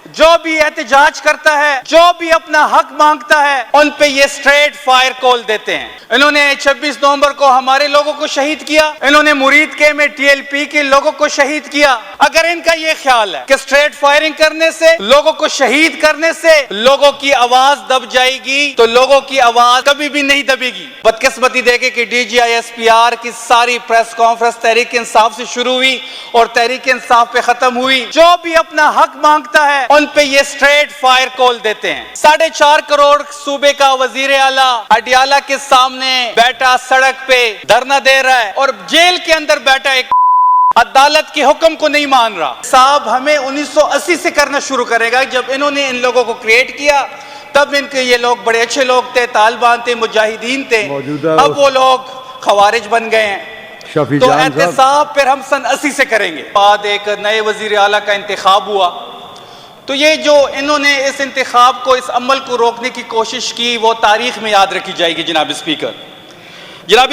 जो भी एहतजाज करता है, जो भी अपना हक मांगता है, उन पे ये स्ट्रेट फायर कॉल देते हैं। इन्होंने 26 नवंबर को हमारे लोगों को शहीद किया, इन्होंने मुरीद के में टीएलपी के लोगों को शहीद किया। अगर इनका ये ख्याल है कि स्ट्रेट फायरिंग करने से, लोगों को शहीद करने से लोगों की आवाज दब जाएगी, तो लोगों की आवाज कभी भी नहीं दबेगी। बदकिस्मती देखे कि DGISPR की सारी प्रेस कॉन्फ्रेंस तहरीक इंसाफ से शुरू हुई और तहरीक इंसाफ पे खत्म हुई। जो भी अपना हक मांगता है उन पे ये स्ट्रेट फायर कॉल देते हैं। 4.5 करोड़ सूबे का वजीर आला अडियाला के सामने बैठा सड़क पे धरना दे रहा है और जेल के अंदर बैठा एक अदालत के हुक्म को नहीं मान रहा। साहब हमें 1980 से करना शुरू करेगा। जब इन्होंने इन लोगों को क्रिएट किया तब इनके ये लोग बड़े अच्छे लोग थे, तालिबान थे, मुजाहिदीन थे, अब वो लोग खवारिज बन गए हैं। तो एहतसाब फिर हम सन 80 से करेंगे। बाद एक नए वजीर आला का इंतखाब हुआ, तो ये जो इन्होंने इस इंतखाब को, इस अमल को रोकने की कोशिश की, वो तारीख में याद रखी जाएगी। जनाब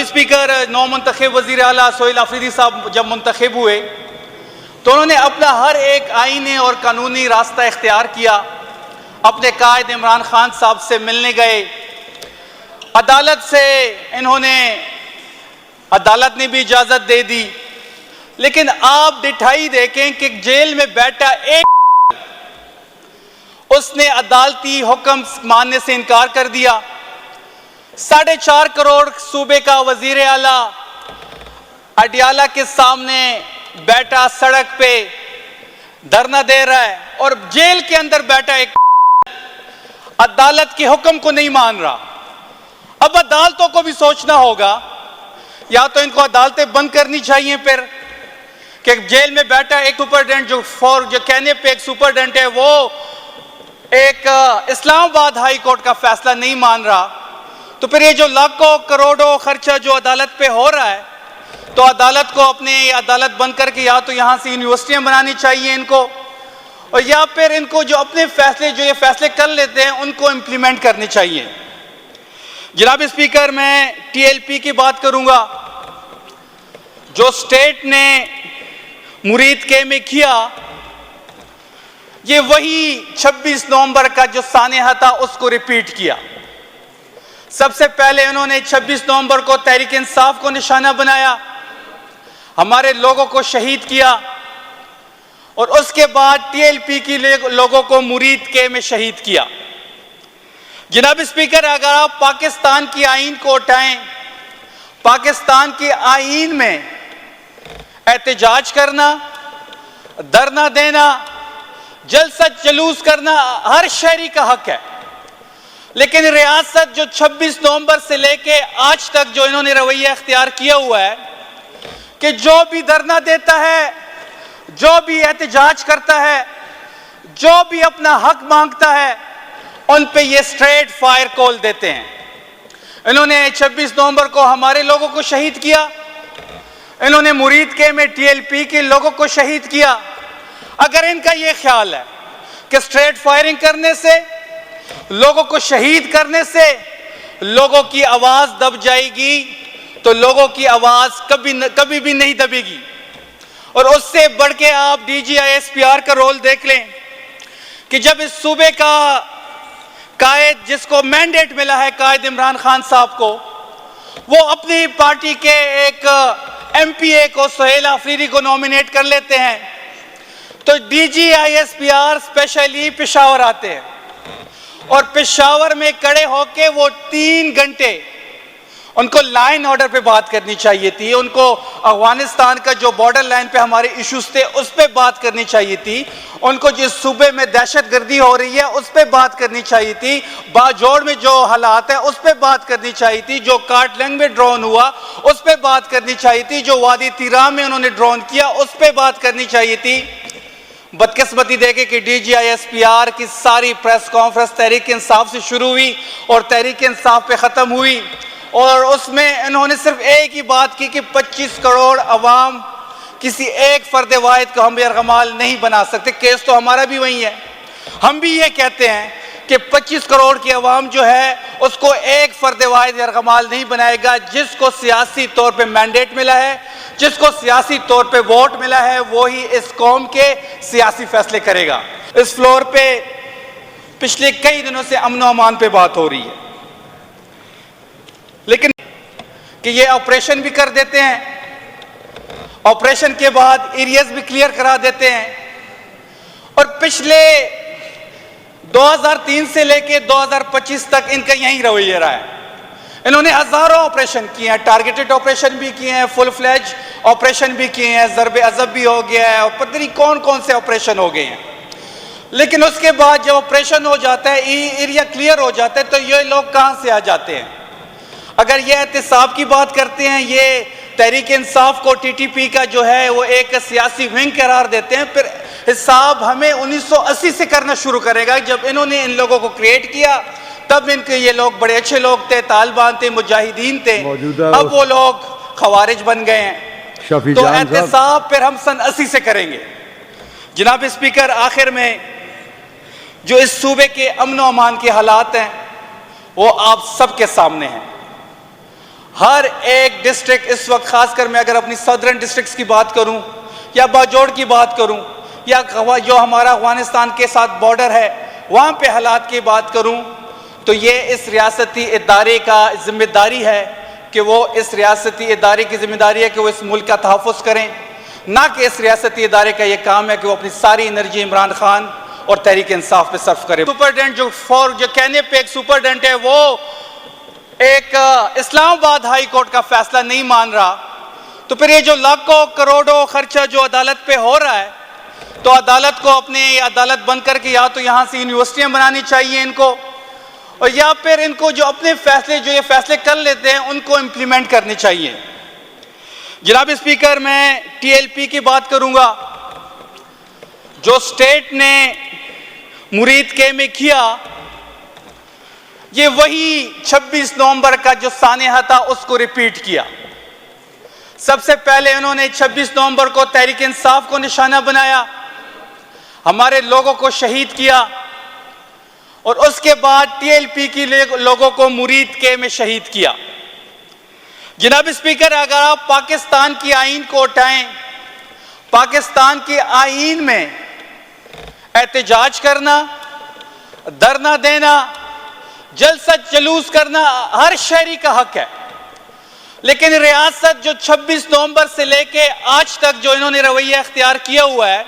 स्पीकर, नौ मुंतखब वजीर आला सोहेल आफरीदी साहब जब मुंतखब हुए तो उन्होंने अपना हर एक आईनी और कानूनी रास्ता इख्तियार किया। अपने कायद इमरान खान साहब से मिलने गए, अदालत से अदालत ने भी इजाजत दे दी, लेकिन आप डिठाई देखें कि जेल में बैठा एक उसने अदालती हुक्म मानने से इनकार कर दिया। 4.5 करोड़ सूबे का वजीर आला अडियाला के सामने बैठा सड़क पे धरना दे रहा है और जेल के अंदर बैठा एक अदालत के हुक्म को नहीं मान रहा। अब अदालतों को भी सोचना होगा, या तो इनको अदालतें बंद करनी चाहिए फिर कि जेल में बैठा एक सुपरडेंट जो कहने पे एक सुपरडेंट है, वो एक इस्लामाबाद हाई कोर्ट का फैसला नहीं मान रहा, तो फिर ये जो लाखों करोड़ों खर्चा जो अदालत पे हो रहा है, तो अदालत को अपने अदालत बंद करके या तो यहाँ से यूनिवर्सिटियाँ बनानी चाहिए इनको, और या फिर इनको जो अपने फैसले जो ये फैसले कर लेते हैं उनको इम्प्लीमेंट करनी चाहिए। जनाब स्पीकर, मैं TLP की बात करूँगा। जो स्टेट ने मुरीद के में किया, ये वही 26 नवंबर का जो सानेहा था उसको रिपीट किया। सबसे पहले उन्होंने 26 नवंबर को तहरीक इंसाफ को निशाना बनाया, हमारे लोगों को शहीद किया, और उसके बाद TLP की लोगों को मुरीद के में शहीद किया। जनाब स्पीकर, अगर आप पाकिस्तान की आईन को उठाएं, पाकिस्तान के आईन में एहतजाज करना, धरना देना, जलसा जुलूस करना हर शहरी का हक है, लेकिन रियासत जो 26 नवंबर से लेके आज तक जो इन्होंने रवैया इख्तियार किया हुआ है कि जो भी धरना देता है, जो भी एहतजाज करता है, जो भी अपना हक मांगता है, उन पे ये स्ट्रेट फायर कॉल देते हैं। इन्होंने 26 नवंबर को हमारे लोगों को शहीद किया, इन्होंने मुरीद के में TLP के लोगों को शहीद किया। अगर इनका ये ख्याल है कि स्ट्रेट फायरिंग करने से, लोगों को शहीद करने से लोगों की आवाज दब जाएगी, तो लोगों की आवाज कभी भी नहीं दबेगी। और उससे बढ़ के आप DGISPR का रोल देख लें कि जब इस सूबे का कायद, जिसको मैंडेट मिला है कायद इमरान खान साहब को, वो अपनी पार्टी के एक MPA को, सोहेल आफरीदी को नॉमिनेट कर लेते हैं, तो DGISPR स्पेशली पेशावर आते हैं और पेशावर में खड़े होके वो 3 घंटे उनको लाइन ऑर्डर पे बात करनी चाहिए थी, उनको अफगानिस्तान का जो बॉर्डर लाइन पे हमारे इश्यूज थे उस पे बात करनी चाहिए थी, उनको जिस सूबे में दहशतगर्दी हो रही है उस पे बात करनी चाहिए थी, बाजोड़ में जो हालात है उस पे बात करनी चाहिए थी, जो कार्टलैंग में ड्रोन हुआ उस पे बात करनी चाहिए थी, जो वादी तिरा में उन्होंने ड्रोन किया उस पे बात करनी चाहिए थी। बदकिस्मती देखे कि DGISPR की सारी प्रेस कॉन्फ्रेंस तहरीक इंसाफ से शुरू हुई और तहरीक इंसाफ पे खत्म हुई, और उसमें इन्होंने सिर्फ एक ही बात की कि 25 करोड़ अवाम किसी एक फर्द वाहिद को हम यरगमाल नहीं बना सकते। केस तो हमारा भी वही है, हम भी ये कहते हैं कि 25 करोड़ की अवाम जो है उसको एक फर्द वाहिद यरगमाल नहीं बनाएगा। जिसको सियासी तौर पे मैंडेट मिला है, जिसको सियासी तौर पे वोट मिला है, वो ही इस कौम के सियासी फैसले करेगा। इस फ्लोर पे पिछले कई दिनों से अमन अमान पे बात हो रही है, लेकिन कि ये ऑपरेशन भी कर देते हैं, ऑपरेशन के बाद एरियाज भी क्लियर करा देते हैं। और पिछले 2003 से लेके 2025 तक इनका यही रवैया रहा है। इन्होंने हजारों ऑपरेशन किए हैं, टारगेटेड ऑपरेशन भी किए हैं, फुल फ्लैज ऑपरेशन भी किए हैं, ज़रबे अज़ब भी हो गया है और पता नहीं कौन कौन से ऑपरेशन हो गए हैं। लेकिन उसके बाद जब ऑपरेशन हो जाता है, एरिया क्लियर हो जाता है, तो ये लोग कहां से आ जाते हैं? अगर ये एहतिसाब की बात करते हैं, ये तहरीक इंसाफ को टीटीपी का जो है वो एक सियासी विंग करार देते हैं, फिर हिसाब हमें 1980 से करना शुरू करेगा। जब इन्होंने इन लोगों को क्रिएट किया तब इनके ये लोग बड़े अच्छे लोग थे, तालिबान थे, मुजाहिदीन थे, अब वो लोग खवारिज बन गए हैं। तो एहतिसाब फिर हम सन 80 से करेंगे। जनाब स्पीकर, आखिर में जो इस सूबे के अमन व अमान के हालात हैं वो आप सबके सामने हैं। हर एक डिस्ट्रिक्ट इस वक्त, खासकर मैं अगर अपनी सदर्न डिस्ट्रिक्ट्स की बात करूं या बाजोड़ की बात करूं या जो हमारा अफगानिस्तान के साथ बॉर्डर है वहां पे हालात की बात करूं, तो ये इस रियासती इदारे का जिम्मेदारी है कि वो इस रियासती इदारे की जिम्मेदारी है कि वो इस मुल्क का तहफ़्फ़ुज़ करें, ना कि इस रियासती इदारे का ये काम है कि वो अपनी सारी एनर्जी इमरान खान और तहरीक इंसाफ पे सर्फ करे। सुपरडेंट जो कहने पे एक सुपरडेंट है, वो एक इस्लामाबाद हाई कोर्ट का फैसला नहीं मान रहा, तो फिर ये जो लाखों करोड़ों खर्चा जो अदालत पे हो रहा है, तो अदालत को अपने अदालत बंद करके या तो यहाँ से यूनिवर्सिटियाँ बनानी चाहिए इनको, और या फिर इनको जो अपने फैसले जो ये फैसले कर लेते हैं उनको इम्प्लीमेंट करनी चाहिए। जनाब स्पीकर, मैं टीएलपी की बात करूंगा। जो स्टेट ने मुरीद के में किया, ये वही 26 नवंबर का जो सानेहा था उसको रिपीट किया। सबसे पहले उन्होंने 26 नवंबर को तहरीक इंसाफ को निशाना बनाया, हमारे लोगों को शहीद किया, और उसके बाद टीएलपी की लोगों को मुरीद के में शहीद किया। जनाब स्पीकर, अगर आप पाकिस्तान की आईन को उठाएं, पाकिस्तान के आईन में एहतजाज करना, धरना देना, जलसा जुलूस करना हर शहरी का हक है, लेकिन रियासत जो 26 नवंबर से लेके आज तक जो इन्होंने रवैया इख्तियार किया हुआ है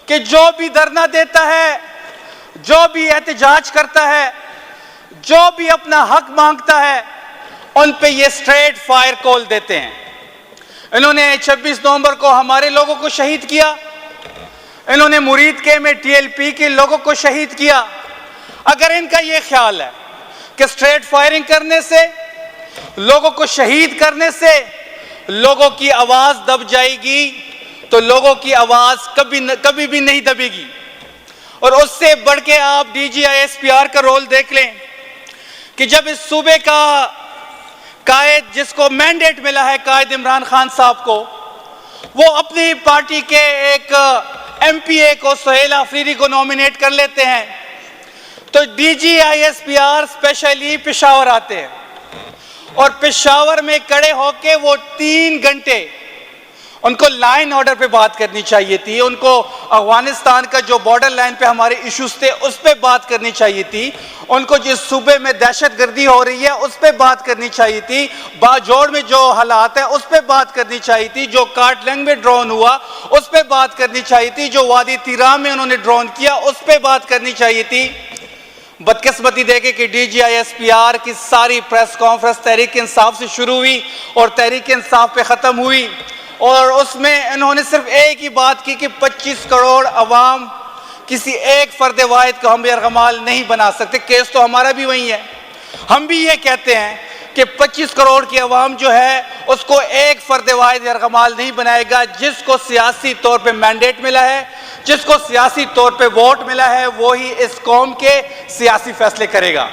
कि जो भी धरना देता है, जो भी एहतजाज करता है, जो भी अपना हक मांगता है, उन पे ये स्ट्रेट फायर कॉल देते हैं। इन्होंने 26 नवंबर को हमारे लोगों को शहीद किया, इन्होंने मुरीद के में टीएलपी के लोगों को शहीद किया। अगर इनका यह ख्याल है कि स्ट्रेट फायरिंग करने से, लोगों को शहीद करने से लोगों की आवाज दब जाएगी, तो लोगों की आवाज कभी भी नहीं दबेगी। और उससे बढ़ के आप डीजीआईएसपीआर का रोल देख लें कि जब इस सूबे का कायद, जिसको मैंडेट मिला है कायद इमरान खान साहब को, वो अपनी पार्टी के एक एमपीए को, सुहेल आफरीदी को नॉमिनेट कर लेते हैं, तो डीजीआईएसपीआर स्पेशली पेशावर आते हैं और पेशावर में खड़े होके वो 3 घंटे, उनको लाइन ऑर्डर पे बात करनी चाहिए थी, उनको अफगानिस्तान का जो बॉर्डर लाइन पे हमारे इश्यूज थे उस पे बात करनी चाहिए थी, उनको जिस सूबे में दहशतगर्दी हो रही है उस पे बात करनी चाहिए थी, बाजोड़ में जो हालात है उस पे बात करनी चाहिए थी, जो काटलंग में ड्रोन हुआ उस पे बात करनी चाहिए थी, जो वादी तिरा में उन्होंने ड्रोन किया उस पे बात करनी चाहिए थी। बदकिस्मती देखे कि डीजीआईएसपीआर की सारी प्रेस कॉन्फ्रेंस तहरीक इंसाफ से शुरू हुई और तहरीक इंसाफ पे ख़त्म हुई, और उसमें इन्होंने सिर्फ एक ही बात की कि 25 करोड़ अवाम किसी एक फर्द वाहिद को हम यरगमाल नहीं बना सकते। केस तो हमारा भी वही है, हम भी ये कहते हैं कि 25 करोड़ की अवाम जो है उसको एक फर्द वाहिद यरगमाल नहीं बनाएगा। जिसको सियासी तौर पे मैंडेट मिला है, जिसको सियासी तौर पे वोट मिला है, वो ही इस कौम के सियासी फैसले करेगा।